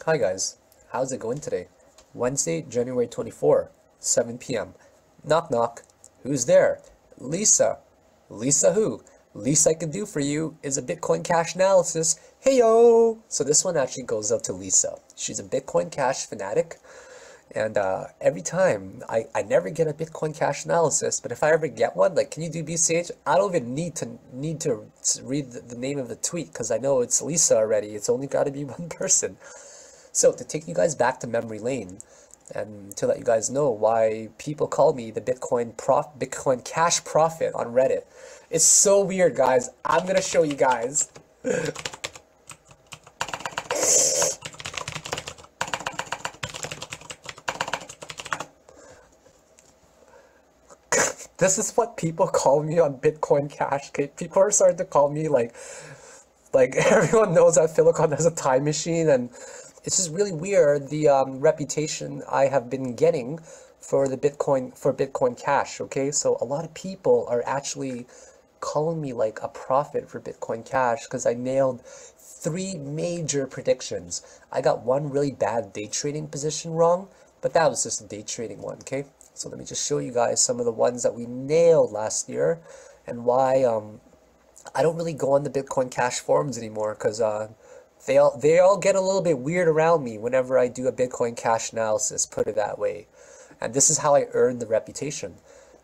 Hi guys, how's it going today? Wednesday, January 24, 7 p.m. Knock knock. Who's there? Lisa. Lisa who? Least I can do for you is a Bitcoin Cash analysis. Heyo! So this one actually goes out to Lisa. She's a Bitcoin Cash fanatic. And every time, I never get a Bitcoin Cash analysis, but if I ever get one, like, can you do BCH? I don't even need to read the name of the tweet because I know it's Lisa already. It's only got to be one person. So to take you guys back to memory lane, and to let you guys know why people call me the Bitcoin Cash Prophet on Reddit. It's so weird, guys. I'm gonna show you guys. This is what people call me on Bitcoin Cash. Okay, people are starting to call me like everyone knows that Silicon has a time machine, and it's just really weird the reputation I have been getting for Bitcoin Cash. Okay, so a lot of people are actually calling me like a prophet for Bitcoin Cash because I nailed 3 major predictions. I got one really bad day trading position wrong, but that was just a day trading one. Okay, so let me just show you guys some of the ones that we nailed last year and why I don't really go on the Bitcoin Cash forums anymore because they all get a little bit weird around me whenever I do a Bitcoin Cash analysis, put it that way. And this is how I earned the reputation.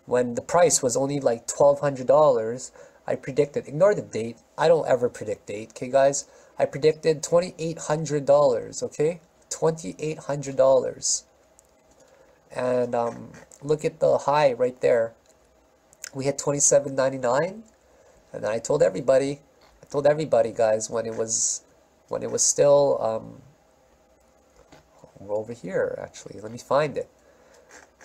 When the price was only like $1,200, I predicted, ignore the date, I don't ever predict date, okay guys? I predicted $2,800, okay? $2,800. And look at the high right there. We hit $27.99, and then I told everybody guys, when it was still we're over here actually. Let me find it.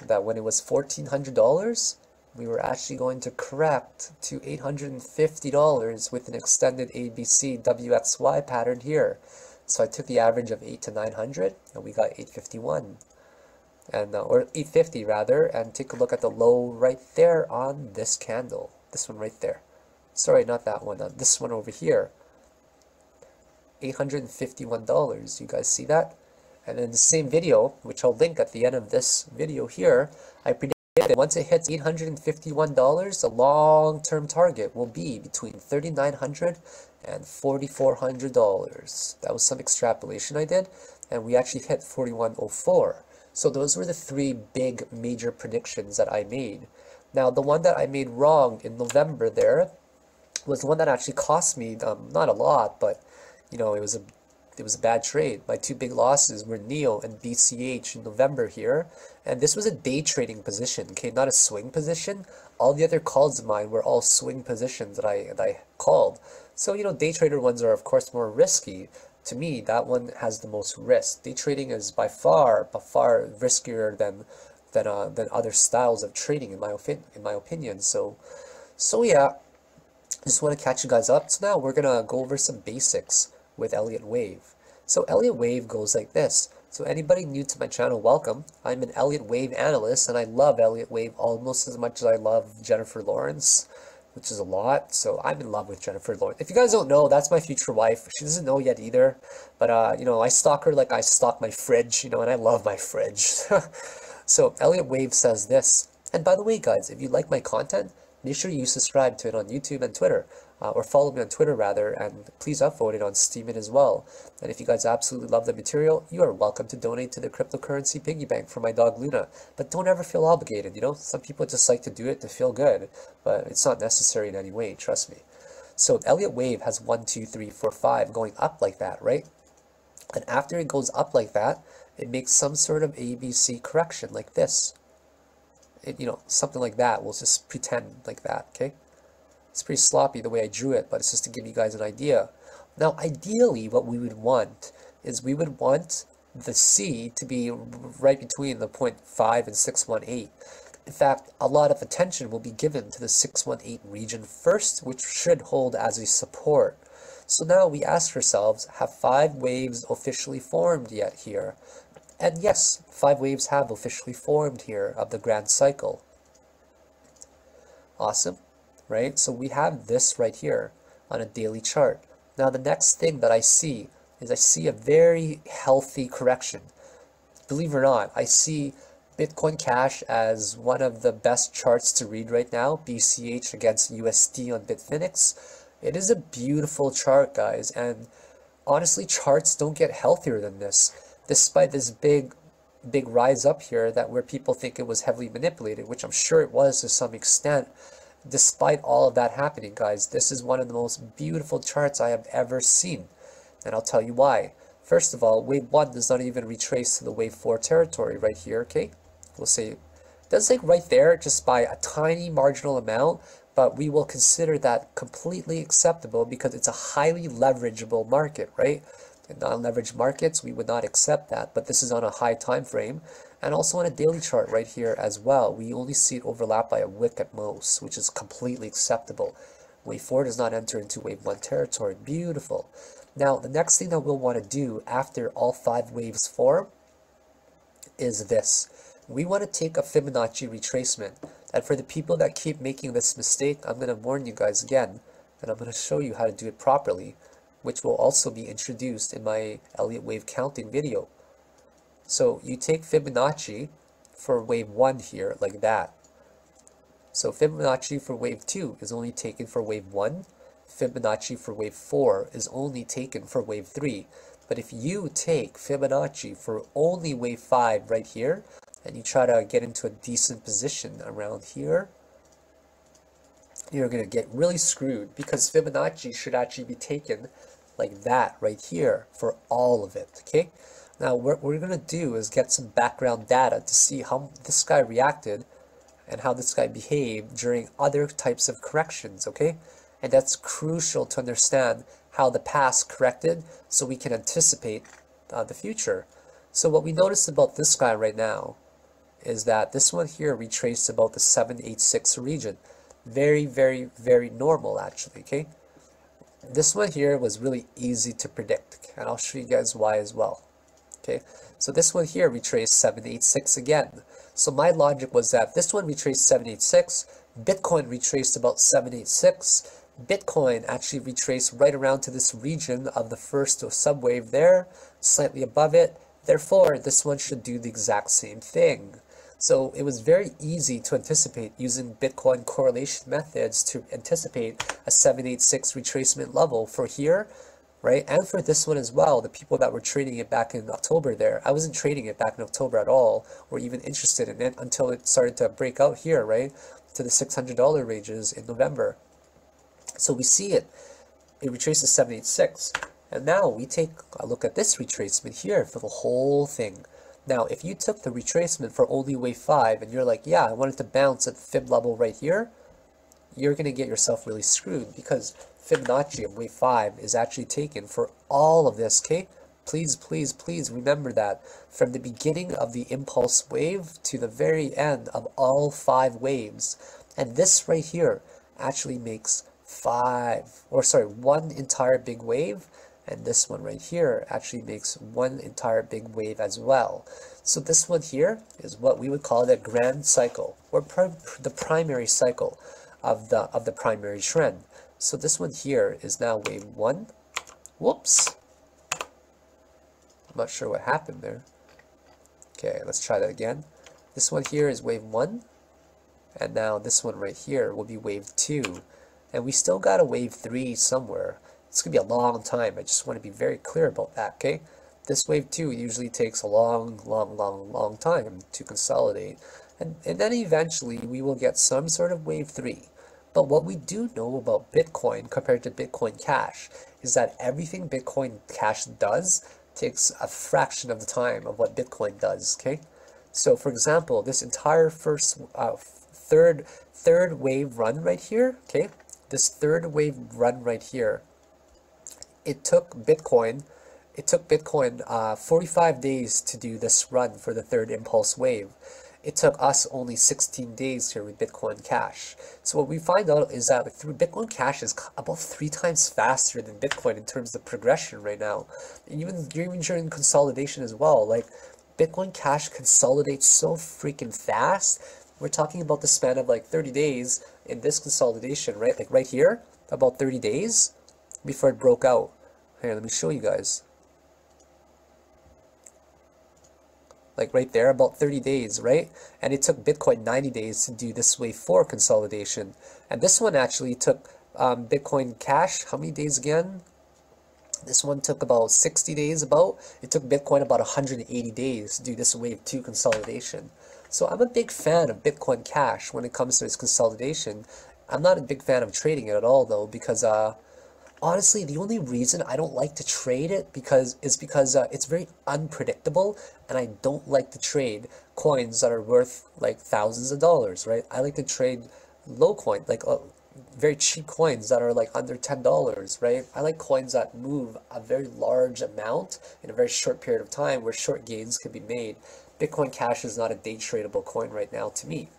That when it was $1,400, we were actually going to correct to $850 with an extended ABC WXY pattern here. So I took the average of 8 to 900, and we got 851. And or 850 rather, and take a look at the low right there on this candle, this one right there. Sorry, not that one, this one over here, $851. You guys see that? And in the same video, which I'll link at the end of this video here, I predicted that once it hits $851, the long-term target will be between $3,900 and $4,400. That was some extrapolation I did, and we actually hit 4104. So those were the 3 big major predictions that I made. Now, the one that I made wrong in November there was the one that actually cost me, not a lot, but, you know, it was a bad trade. My 2 big losses were NEO and BCH in November here, and this was a day trading position, okay, not a swing position. All the other calls of mine were all swing positions that I called. So, you know, day trader ones are of course more risky. To me, that one has the most risk. Day trading is by far riskier than other styles of trading in my opinion. So yeah, just want to catch you guys up. So now we're gonna go over some basics with Elliot Wave. So Elliot Wave goes like this. So anybody new to my channel, welcome. I'm an Elliot Wave analyst, and I love Elliot Wave almost as much as I love Jennifer Lawrence, which is a lot. So I'm in love with Jennifer Lawrence. If you guys don't know, that's my future wife. She doesn't know yet either. But you know, I stalk her like I stalk my fridge, you know, and I love my fridge. So Elliot Wave says this. And by the way, guys, if you like my content, make sure you subscribe to it on YouTube and Twitter, or follow me on Twitter rather, and please upvote it on steemit as well. And if you guys absolutely love the material, you are welcome to donate to the cryptocurrency piggy bank for my dog Luna. But don't ever feel obligated, you know? Some people just like to do it to feel good, but it's not necessary in any way, trust me. So Elliot Wave has 1, 2, 3, 4, 5 going up like that, right? And after it goes up like that, it makes some sort of ABC correction like this. You know, something like that. We'll just pretend like that, okay? It's pretty sloppy the way I drew it, but it's just to give you guys an idea. Now, ideally, what we would want is we would want the C to be right between the 0.5 and 618. In fact, a lot of attention will be given to the 618 region first, which should hold as a support. So now we ask ourselves, have 5 waves officially formed yet here? And yes, 5 waves have officially formed here of the grand cycle. Awesome, right? So we have this right here on a daily chart. Now the next thing that I see is I see a very healthy correction. Believe it or not, I see Bitcoin Cash as one of the best charts to read right now, BCH against USD on bitfinex. It is a beautiful chart, guys, and honestly, charts don't get healthier than this. Despite this big rise up here that where people think it was heavily manipulated, which I'm sure it was to some extent, despite all of that happening, guys, this is one of the most beautiful charts I have ever seen. And I'll tell you why. First of all, wave 1 does not even retrace to the wave 4 territory right here, okay? We'll say it does like right there just by a tiny marginal amount, but we will consider that completely acceptable because it's a highly leverageable market, right? In non-leveraged markets, we would not accept that, but this is on a high time frame. And also on a daily chart right here as well, we only see it overlap by a wick at most, which is completely acceptable. Wave 4 does not enter into wave 1 territory. Beautiful. Now, the next thing that we'll want to do after all 5 waves form is this. We want to take a Fibonacci retracement. And for the people that keep making this mistake, I'm going to warn you guys again, and I'm going to show you how to do it properly, which will also be introduced in my Elliot wave counting video. So you take Fibonacci for wave 1 here, like that. So Fibonacci for wave 2 is only taken for wave 1. Fibonacci for wave 4 is only taken for wave 3. But if you take Fibonacci for only wave 5 right here, and you try to get into a decent position around here, you're going to get really screwed because Fibonacci should actually be taken like that right here for all of it, okay? Now what we're going to do is get some background data to see how this guy reacted and how this guy behaved during other types of corrections, okay? And that's crucial to understand how the past corrected so we can anticipate the future. So what we notice about this guy right now is that this one here retraced about the 786 region. Very, very, very normal actually, okay? This one here was really easy to predict, and I'll show you guys why as well. Okay, so this one here retraced 786 again. So my logic was that this one retraced 786, Bitcoin retraced about 786, Bitcoin actually retraced right around to this region of the first subwave there, slightly above it. Therefore, this one should do the exact same thing. So it was very easy to anticipate using Bitcoin correlation methods to anticipate a 786 retracement level for here, right? And for this one as well, the people that were trading it back in October there, I wasn't trading it back in October at all, or even interested in it until it started to break out here, right? To the $600 ranges in November. So we see it retraces 786. And now we take a look at this retracement here for the whole thing. Now, if you took the retracement for only wave 5 and you're like, yeah, I wanted to bounce at the fib level right here, you're going to get yourself really screwed because Fibonacci of wave 5 is actually taken for all of this, okay? Please, please, please remember that from the beginning of the impulse wave to the very end of all 5 waves. And this right here actually makes one entire big wave. And this one right here actually makes one entire big wave as well. So this one here is what we would call the grand cycle, or the primary cycle of the primary trend. So this one here is now wave 1. Whoops. I'm not sure what happened there. Okay, let's try that again. This one here is wave 1. And now this one right here will be wave 2. And we still got a wave 3 somewhere. It's going to be a long time. I just want to be very clear about that, okay? This wave 2 usually takes a long time to consolidate. And then eventually we will get some sort of wave 3. But what we do know about Bitcoin compared to Bitcoin Cash is that everything Bitcoin Cash does takes a fraction of the time of what Bitcoin does, okay? So for example, this entire third wave run right here, okay? This third wave run right here, it took Bitcoin 45 days to do this run for the third impulse wave. It took us only 16 days here with Bitcoin Cash. So what we find out is that through Bitcoin Cash is about 3 times faster than Bitcoin in terms of progression right now. And even during consolidation as well, like Bitcoin Cash consolidates so freaking fast. We're talking about the span of like 30 days in this consolidation, right? Like right here, about 30 days before it broke out. Here, let me show you guys. like right there, about 30 days, right? And it took Bitcoin 90 days to do this wave 4 consolidation. And this one actually took Bitcoin Cash, how many days again? This one took about 60 days about. It took Bitcoin about 180 days to do this wave 2 consolidation. So I'm a big fan of Bitcoin Cash when it comes to its consolidation. I'm not a big fan of trading it at all though, because honestly, the only reason I don't like to trade it is because it's very unpredictable, and I don't like to trade coins that are worth like thousands of dollars, right? I like to trade low coin, like very cheap coins that are like under $10, right? I like coins that move a very large amount in a very short period of time where short gains can be made. Bitcoin Cash is not a day tradable coin right now to me.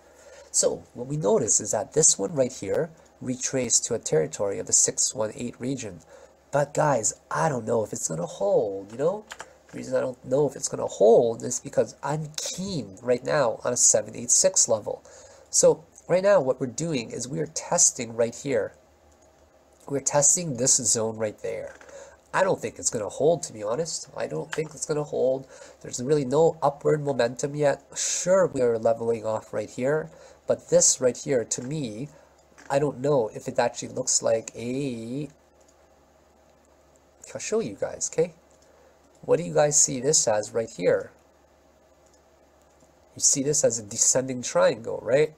So what we notice is that this one right here retraced to a territory of the 618 region. But guys, I don't know if it's going to hold, you know? The reason I don't know if it's going to hold is because I'm keen right now on a 786 level. So right now what we're doing is we are testing right here. We're testing this zone right there. I don't think it's going to hold, to be honest. I don't think it's going to hold. There's really no upward momentum yet. Sure, we are leveling off right here, but this right here, to me, I don't know if it actually looks like a... I'll show you guys, okay? What do you guys see this as right here? You see this as a descending triangle, right?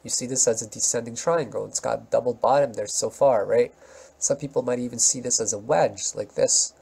You see this as a descending triangle. It's got double bottom there so far, right? Some people might even see this as a wedge, like this,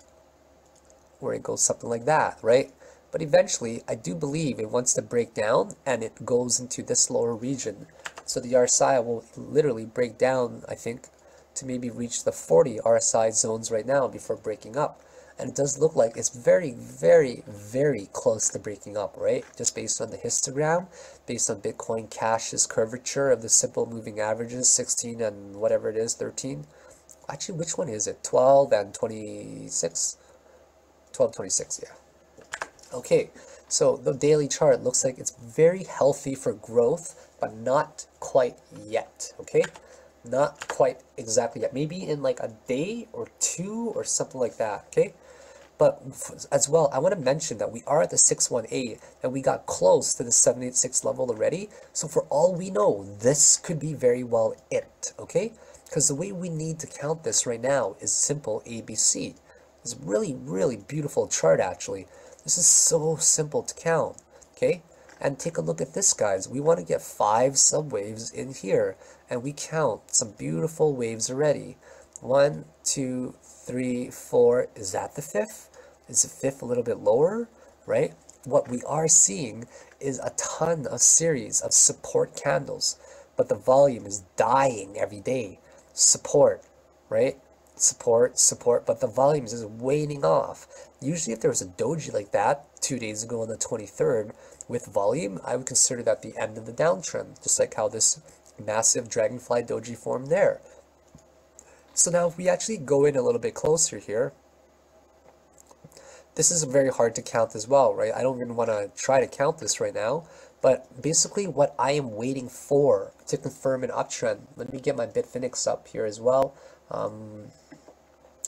where it goes something like that, right? But eventually, I do believe it wants to break down, and it goes into this lower region. So the RSI will literally break down, I think, to maybe reach the 40 RSI zones right now before breaking up. And it does look like it's very, very, very close to breaking up, right? Just based on the histogram, based on Bitcoin Cash's curvature of the simple moving averages, 16 and whatever it is, 13. Actually, which one is it? 12 and 26? 12, 26, yeah. Okay, so the daily chart looks like it's very healthy for growth, but not quite yet, okay? Not quite exactly yet. Maybe in like a day or two or something like that, okay? But as well, I want to mention that we are at the 618 and we got close to the 786 level already. So for all we know, this could be very well it, okay? Because the way we need to count this right now is simple ABC. It's a really, really beautiful chart actually. This is so simple to count, okay? And take a look at this, guys. We want to get 5 subwaves in here, and we count some beautiful waves already. 1, 2, 3, 4. Is that the 5th? Is the 5th a little bit lower, right? What we are seeing is a ton of series of support candles, but the volume is dying every day. Support, right? Support, but the volume is just waning off. Usually if there was a doji like that 2 days ago on the 23rd with volume, I would consider that the end of the downtrend, just like how this massive dragonfly doji formed there. So now if we actually go in a little bit closer here, this is very hard to count as well, right? I don't even want to try to count this right now, but basically what I am waiting for to confirm an uptrend, let me get my bitfinex up here as well.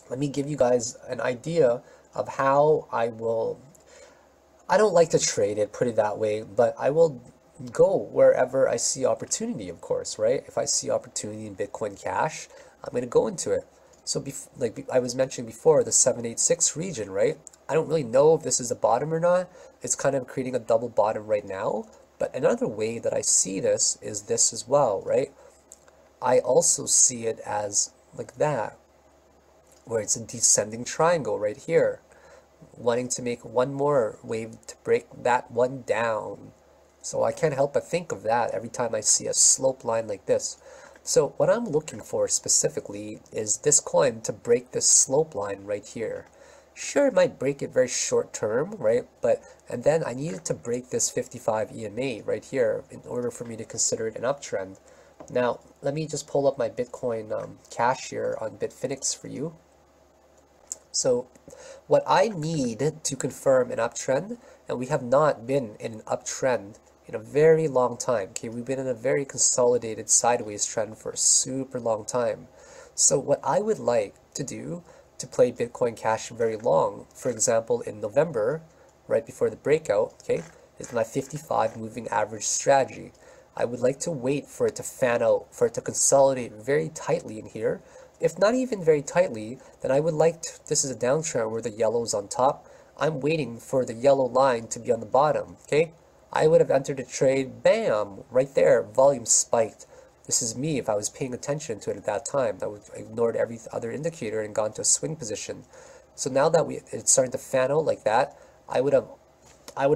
Let me give you guys an idea of how I don't like to trade it, put it that way, but I will go wherever I see opportunity, of course, right? If I see opportunity in Bitcoin Cash, I'm going to go into it. So like I was mentioning before, the 786 region, right? I don't really know if this is a bottom or not. It's kind of creating a double bottom right now. But another way that I see this is this as well, right? I also see it as like that, where it's a descending triangle right here, wanting to make one more wave to break that one down. So I can't help but think of that every time I see a slope line like this. So what I'm looking for specifically is this coin to break this slope line right here. Sure, it might break it very short term, right? And then I needed to break this 55 EMA right here in order for me to consider it an uptrend. Now, let me just pull up my Bitcoin Cash here on Bitfinex for you. So what I need to confirm an uptrend, and we have not been in an uptrend in a very long time, okay? We've been in a very consolidated sideways trend for a super long time. So what I would like to do to play Bitcoin Cash very long, for example, in November, right before the breakout, okay, is my 55 moving average strategy. I would like to wait for it to fan out, for it to consolidate very tightly in here. If not even very tightly, then I would like to, this is a downtrend where the yellow is on top. I'm waiting for the yellow line to be on the bottom, okay? I would have entered a trade, bam, right there, volume spiked. This is me if I was paying attention to it at that time. I would have ignored every other indicator and gone to a swing position. So now that it's starting to fan out like that, I would have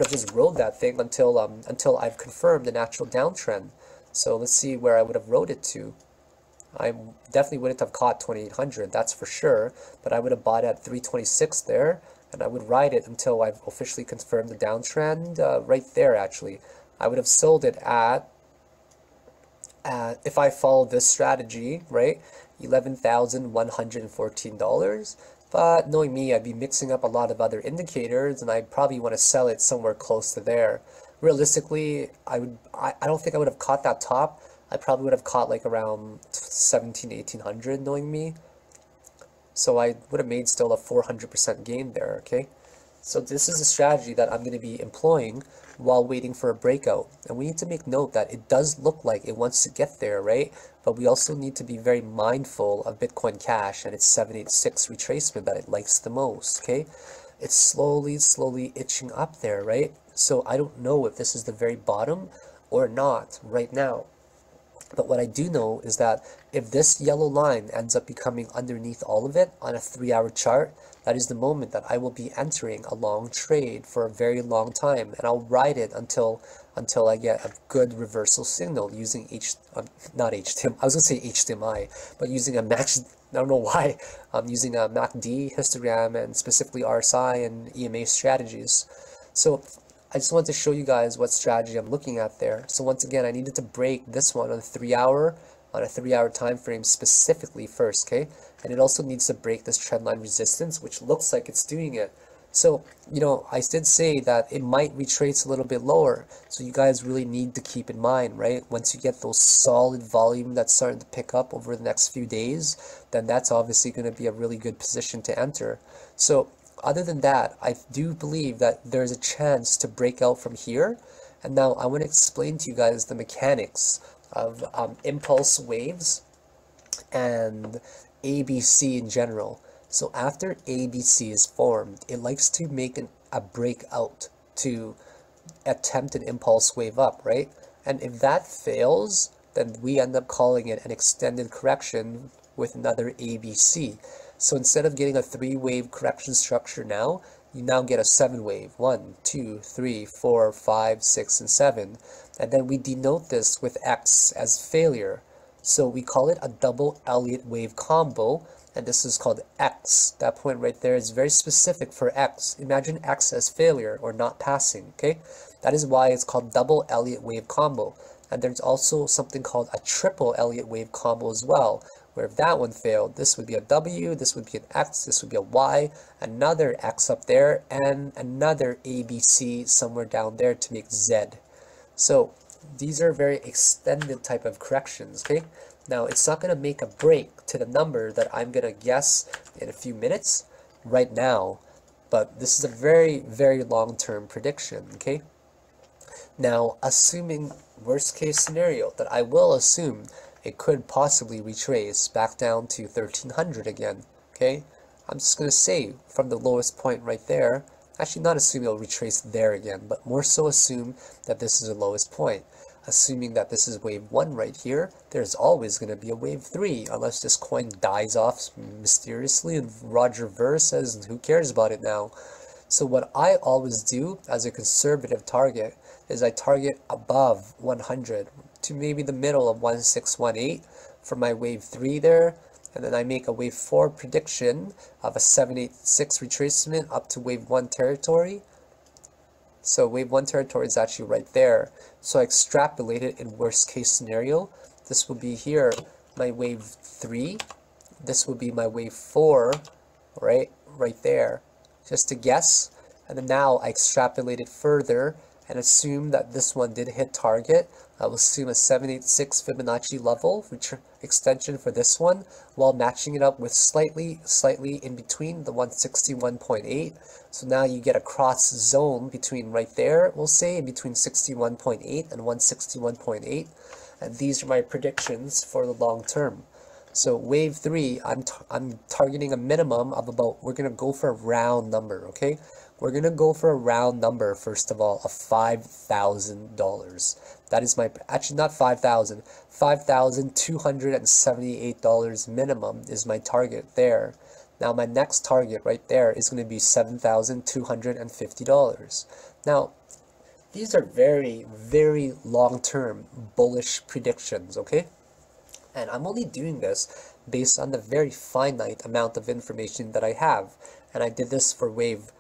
just rode that thing until I've confirmed the natural downtrend. So let's see where I would have rode it to. I definitely wouldn't have caught 2800, that's for sure, but I would have bought at 326 there, and I would ride it until I've officially confirmed the downtrend right there actually. I would have sold it at if I follow this strategy, right, $11,114. But knowing me, I'd be mixing up a lot of other indicators, and I'd probably want to sell it somewhere close to there. Realistically, I don't think I would have caught that top. I probably would have caught like around 1800, knowing me. So I would have made still a 400% gain there, okay? So this is a strategy that I'm going to be employing while waiting for a breakout. And we need to make note that it does look like it wants to get there, right? But we also need to be very mindful of Bitcoin Cash and its 786 retracement that it likes the most, okay? It's slowly itching up there, right? So I don't know if this is the very bottom or not right now. But what I do know is that if this yellow line ends up becoming underneath all of it on a 3-hour chart, that is the moment that I will be entering a long trade for a very long time, and I'll ride it until I get a good reversal signal using not HTML, I was going to say HDMI, but using a max, I don't know why, I'm using a MACD histogram and specifically RSI and EMA strategies. So I just wanted to show you guys what strategy I'm looking at there. So once again, I needed to break this one on a 3-hour time frame specifically first, okay? And it also needs to break this trendline resistance, which looks like it's doing it. So, you know, I did say that it might retrace a little bit lower. So you guys really need to keep in mind, right? Once you get those solid volume that's starting to pick up over the next few days, then that's obviously going to be a really good position to enter. So other than that, I do believe that there's a chance to break out from here. And now I want to explain to you guys the mechanics of impulse waves and ABC in general. So after ABC is formed, it likes to make a breakout to attempt an impulse wave up, right? And if that fails, then we end up calling it an extended correction with another ABC. So instead of getting a 3-wave correction structure now, you now get a 7-wave, 1, 2, 3, 4, 5, 6, and 7. And then we denote this with X as failure. So we call it a double Elliot wave combo, and this is called X. That point right there is very specific for X. Imagine X as failure or not passing, okay? That is why it's called double Elliot wave combo. And there's also something called a triple Elliot wave combo as well, where if that one failed, this would be a W, this would be an X, this would be a Y, another X up there, and another ABC somewhere down there to make Z. So these are very extended type of corrections, okay? Now, it's not going to make a break to the number that I'm going to guess in a few minutes right now, but this is a very, very long-term prediction, okay? Now, assuming worst case scenario, that I will assume it could possibly retrace back down to 1300 again, okay? I'm just going to say from the lowest point right there, actually not assume it'll retrace there again, but more so assume that this is the lowest point. Assuming that this is wave 1 right here, there's always going to be a wave 3, unless this coin dies off mysteriously and Roger Ver says, who cares about it now? So what I always do as a conservative target is I target above 100 to maybe the middle of 1618 for my wave 3 there, and then I make a wave 4 prediction of a 786 retracement up to wave 1 territory. So wave 1 territory is actually right there. So I extrapolate it in worst case scenario. This will be here, my wave 3. This will be my wave 4, right there, just to guess. And then now I extrapolate it further and assume that this one did hit target. I will assume a 786 Fibonacci level extension for this one, while matching it up with slightly in between the 161.8. So now you get a cross zone between right there, we'll say, between 61.8 and 161.8. And these are my predictions for the long term. So wave 3, I'm targeting a minimum of about, we're going to go for a round number, okay? We're going to go for a round number, first of all, of $5,000. That is my, actually not 5,000, $5,278 minimum is my target there. Now my next target right there is going to be $7,250. Now, these are very, very long-term bullish predictions, okay? And I'm only doing this based on the very finite amount of information that I have. And I did this for wave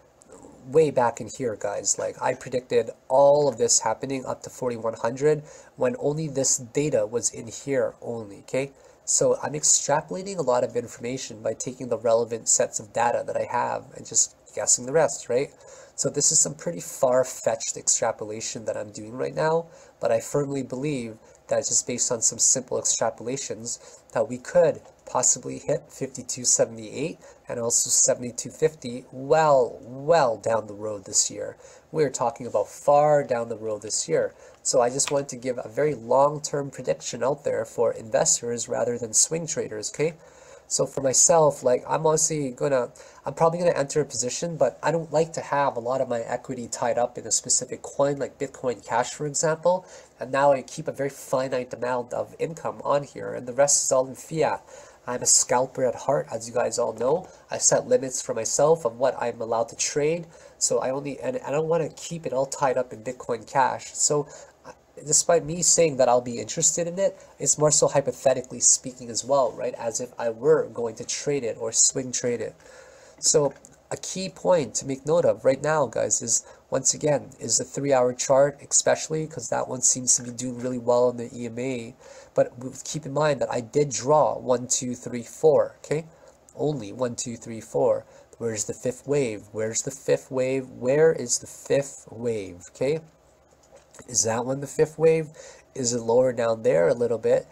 way back in here, guys. Like, I predicted all of this happening up to 4100 when only this data was in here only, okay? So I'm extrapolating a lot of information by taking the relevant sets of data that I have and just guessing the rest, right? So this is some pretty far-fetched extrapolation that I'm doing right now, but I firmly believe that it's just based on some simple extrapolations that we could possibly hit 5278 and also 7250 well down the road this year. We're talking about far down the road this year. So I just wanted to give a very long-term prediction out there for investors rather than swing traders, okay? So for myself, like, I'm probably gonna enter a position, but I don't like to have a lot of my equity tied up in a specific coin like Bitcoin Cash, for example. And now I keep a very finite amount of income on here, and the rest is all in fiat. I'm a scalper at heart, as you guys all know. I set limits for myself of what I'm allowed to trade. So I don't want to keep it all tied up in Bitcoin Cash. So despite me saying that I'll be interested in it, it's more so hypothetically speaking as well, right? As if I were going to trade it or swing trade it. So a key point to make note of right now, guys, is once again, is the 3-hour chart, especially because that one seems to be doing really well in the EMA. But keep in mind that I did draw 1, 2, 3, 4, okay? Only 1, 2, 3, 4. Where's the fifth wave? Where's the fifth wave? Where is the fifth wave, okay? Is that one the fifth wave? Is it lower down there a little bit?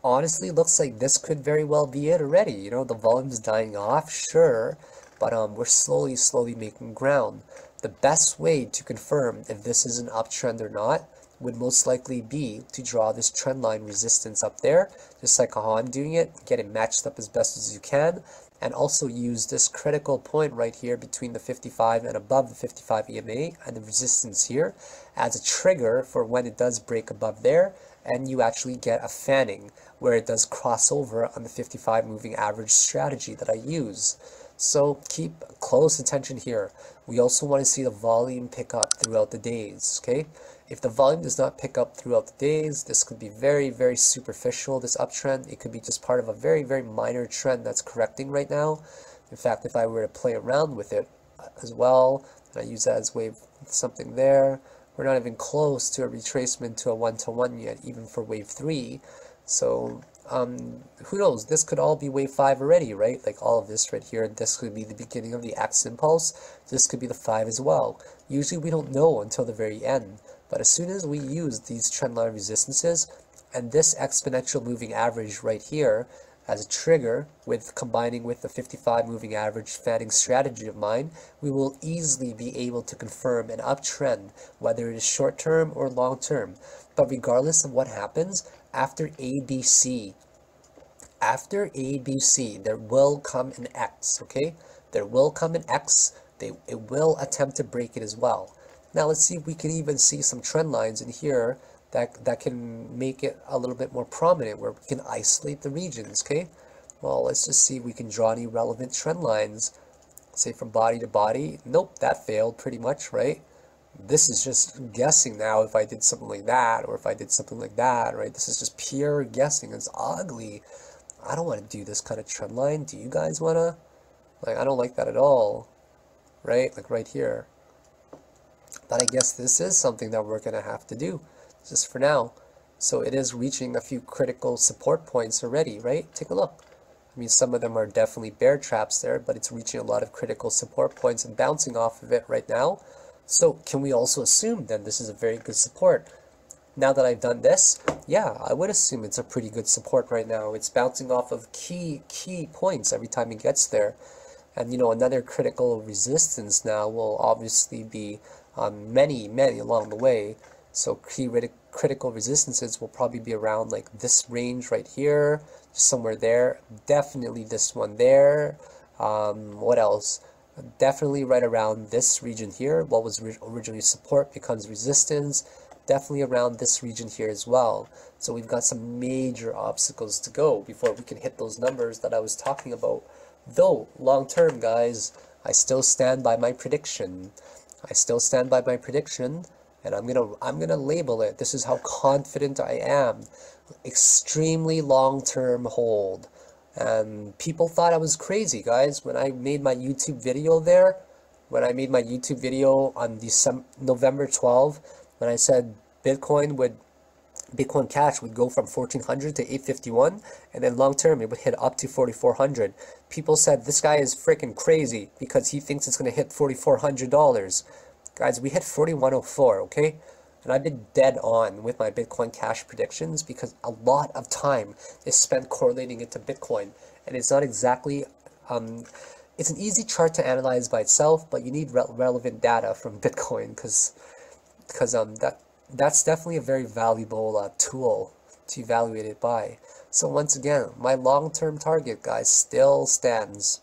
Honestly, looks like this could very well be it already. You know, the volume's dying off, sure, but we're slowly making ground. The best way to confirm if this is an uptrend or not would most likely be to draw this trend line resistance up there, just like how I'm doing it, get it matched up as best as you can, and also use this critical point right here between the 55 and above the 55 EMA and the resistance here as a trigger for when it does break above there, and you actually get a fanning where it does cross over on the 55 moving average strategy that I use. So keep close attention here. We also want to see the volume pick up throughout the days, okay? If the volume does not pick up throughout the days, this could be very, very superficial, this uptrend. It could be just part of a very, very minor trend that's correcting right now. In fact, if I were to play around with it as well, and I use that as wave something there, we're not even close to a retracement to a 1-to-1 yet, even for wave 3. So who knows, this could all be wave 5 already, right? Like all of this right here, this could be the beginning of the X impulse, this could be the 5 as well. Usually we don't know until the very end, but as soon as we use these trendline resistances and this exponential moving average right here as a trigger with combining with the 55 moving average fanning strategy of mine, we will easily be able to confirm an uptrend, whether it is short term or long term. But regardless of what happens, after ABC, there will come an X, okay? There will come an X. It will attempt to break it as well. Now let's see if we can even see some trend lines in here that can make it a little bit more prominent, where we can isolate the regions, okay? Well, let's just see if we can draw any relevant trend lines, say from body to body. Nope, that failed pretty much, right? This is just guessing now if I did something like that or if I did something like that, right? This is just pure guessing. It's ugly. I don't want to do this kind of trend line. Do you guys want to? Like, I don't like that at all, right? Like right here. But I guess this is something that we're going to have to do, just for now. So it is reaching a few critical support points already, right? Take a look. I mean, some of them are definitely bear traps there, but it's reaching a lot of critical support points and bouncing off of it right now. So can we also assume then this is a very good support? Now that I've done this, yeah, I would assume it's a pretty good support right now. It's bouncing off of key points every time it gets there. And another critical resistance now will obviously be many along the way. So critical resistances will probably be around like this range right here, somewhere there. Definitely this one there. What else? Definitely right around this region here. What was originally support becomes resistance. Definitely around this region here as well. So we've got some major obstacles to go before we can hit those numbers that I was talking about. Though, long term, guys, I still stand by my prediction. I still stand by my prediction, and I'm gonna label it. This is how confident I am. Extremely long-term hold. And people thought I was crazy, guys, when I made my YouTube video there. When I made my YouTube video on November 12, when I said Bitcoin Cash would go from 1400 to 851, and then long term it would hit up to 4400. People said this guy is freaking crazy because he thinks it's going to hit $4,400. Guys, we hit 4104, okay? And I've been dead on with my Bitcoin Cash predictions because a lot of time is spent correlating it to Bitcoin, and it's not exactly it's an easy chart to analyze by itself, but you need relevant data from Bitcoin because that's definitely a very valuable tool to evaluate it by. So once again, my long-term target, guys, still stands.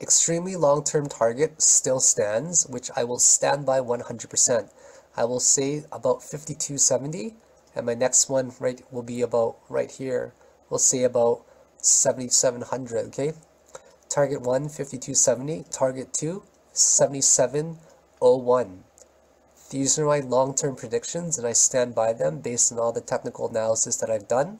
Extremely long-term target still stands, which I will stand by 100%. I will say about 5270, and my next one will be about right here. We'll say about 7700, okay? Target 1, 5270. Target 2, 7701. These are my long-term predictions, and I stand by them based on all the technical analysis that I've done,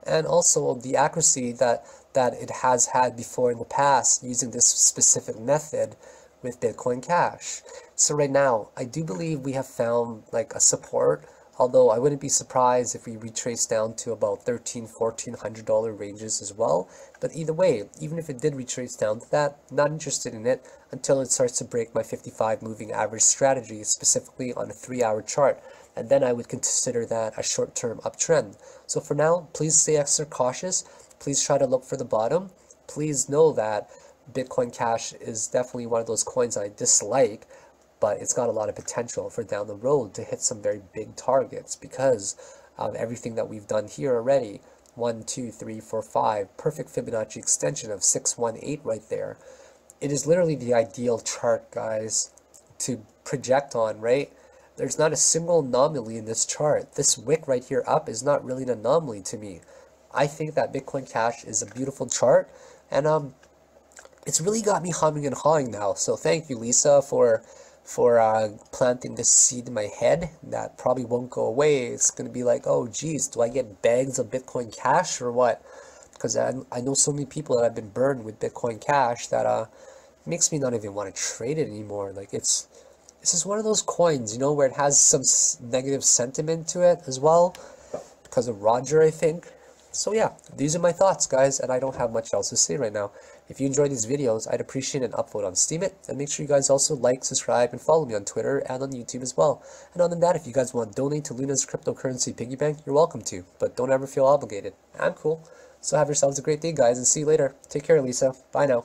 and also the accuracy that it has had before in the past using this specific method with Bitcoin Cash. So right now, I do believe we have found like a support, although I wouldn't be surprised if we retrace down to about $1,300-$1,400 ranges as well. But either way, even if it did retrace down to that, not interested in it until it starts to break my 55 moving average strategy, specifically on a 3-hour chart. And then I would consider that a short-term uptrend. So for now, please stay extra cautious. Please try to look for the bottom. Please know that Bitcoin Cash is definitely one of those coins I dislike, but it's got a lot of potential for down the road to hit some very big targets because of everything that we've done here already. 1, 2, 3, 4, 5, perfect Fibonacci extension of 618 right there. It is literally the ideal chart, guys, to project on, right? There's not a single anomaly in this chart. This wick right here up is not really an anomaly to me. I think that Bitcoin Cash is a beautiful chart, and it's really got me humming and hawing now. So thank you, Lisa, for planting this seed in my head that probably won't go away. It's going to be like, oh geez, do I get bags of Bitcoin Cash or what? Because I know so many people that have been burned with Bitcoin Cash that makes me not even want to trade it anymore. Like this is one of those coins, you know, where it has some negative sentiment to it as well because of Roger, I think. So yeah, these are my thoughts, guys, and I don't have much else to say right now. If you enjoy these videos, I'd appreciate an upvote on Steemit, and make sure you guys also like, subscribe, and follow me on Twitter and on YouTube as well. And other than that, if you guys want to donate to Luna's cryptocurrency piggy bank, you're welcome to, but don't ever feel obligated. I'm cool. So have yourselves a great day, guys, and see you later. Take care, Lisa. Bye now.